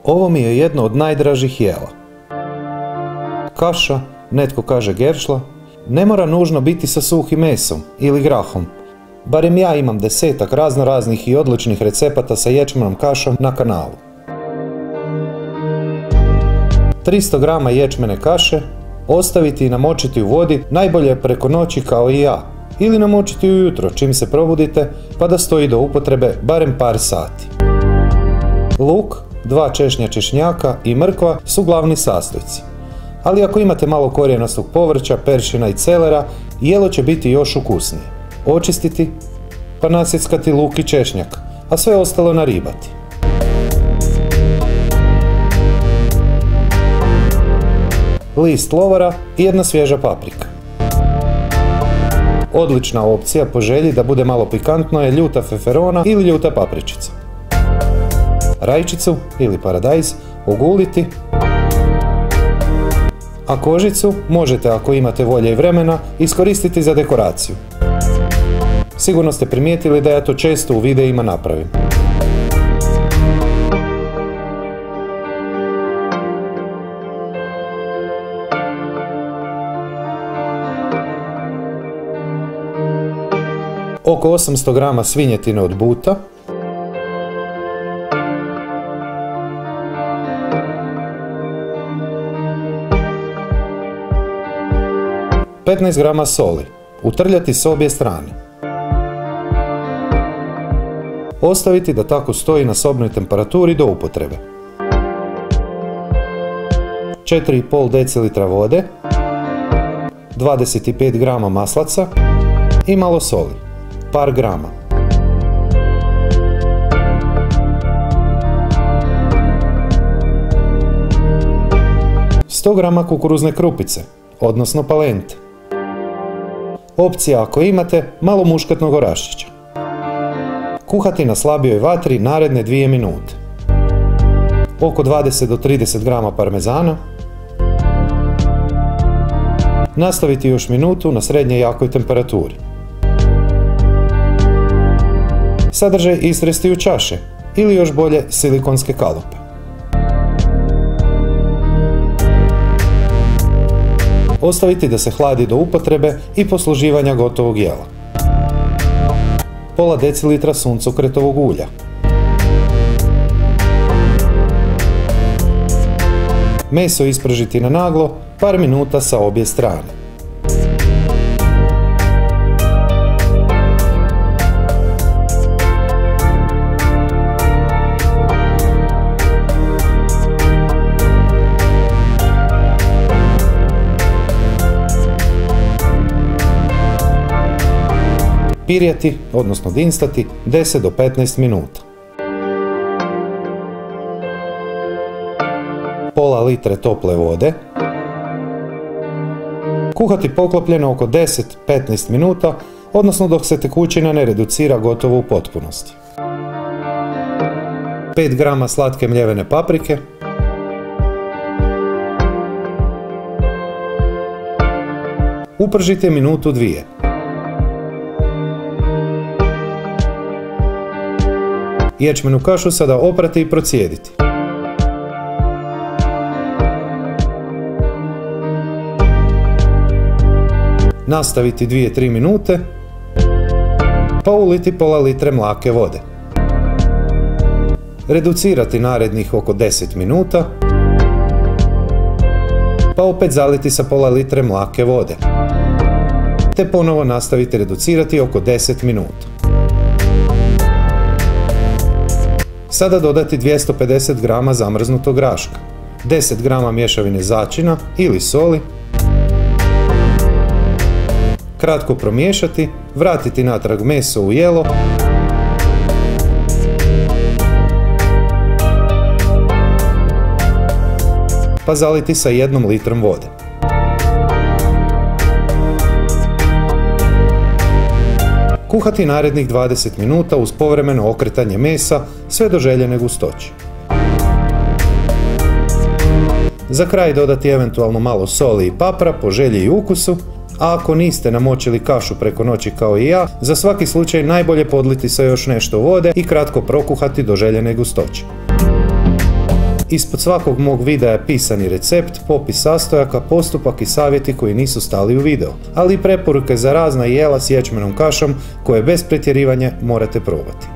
Ovo mi je jedno od najdražih jela. Kaša, netko kaže geršla, ne mora nužno biti sa suhim mesom ili grahom. Barem ja imam 10-ak raznoraznih i odličnih recepata sa ječmenom kašom na kanalu. 300 grama ječmene kaše ostaviti i namočiti u vodi, najbolje preko noći kao i ja, ili namočiti ujutro čim se probudite pa da stoji do upotrebe barem par sati. Luk, 2 češnja češnjaka i mrkva su glavni sastojci. Ali ako imate malo korijenastog povrća, peršina i celera, jelo će biti još ukusnije. Očistiti, pa nasjeckati luk i češnjak, a sve ostalo naribati. List lovara i jedna svježa paprika. Odlična opcija po želji da bude malo pikantno je ljuta feferona ili ljuta papričica. Rajčicu ili paradajz oguliti, a kožicu možete, ako imate volje i vremena, iskoristiti za dekoraciju. Sigurno ste primijetili da ja to često u videima napravim. Oko 800 grama svinjetine od buta, ...15 grama soli, utrljati s obje strane. Ostaviti da tako stoji na sobnoj temperaturi do upotrebe. 4,5 decilitra vode, 25 grama maslaca i malo soli, par grama. ...100 grama kukuruzne krupice, odnosno palente. Opcija ako imate, malo muškatnog oraščića. Kuhati na slabijoj vatri naredne 2 minute. Oko 20 do 30 grama parmezana. Nastaviti još minutu na srednje jakoj temperaturi. Sadržaj istresti u čaše ili još bolje silikonske kalupe. Ostaviti da se hladi do upotrebe i posluživanja gotovog jela. Pola decilitra suncokretovog ulja. Meso ispržiti na naglo, par minuta sa obje strane. Pirjati, odnosno dinstati, 10 do 15 minuta. Pola litre tople vode. Kuhati poklopljeno oko 10-15 minuta, odnosno dok se tekućina ne reducira gotovo u potpunosti. 5 grama slatke mljevene paprike. Upržite minutu 2. Ječmenu kašu sada oprati i procijediti. Nastaviti 2-3 minute, pa uliti pola litre mlake vode. Reducirati narednih oko 10 minuta, pa opet zaliti sa pola litre mlake vode. Te ponovo nastaviti reducirati oko 10 minuta. Sada dodati 250 grama zamrznutog graška, 10 grama mješavine začina ili soli, kratko promiješati, vratiti natrag meso u jelo, pa zaliti sa 1 litrom vode. Kuhati narednih 20 minuta uz povremeno okretanje mesa sve do željene gustoće. Za kraj dodati eventualno malo soli i papra po želji i ukusu, a ako niste namočili kašu preko noći kao i ja, za svaki slučaj najbolje podliti sa još nešto vode i kratko prokuhati do željene gustoće. Ispod svakog mog videa je pisani recept, popis sastojaka, postupak i savjeti koji nisu stali u video, ali i preporuke za razna jela s ječmenom kašom koje bez pretjerivanja morate probati.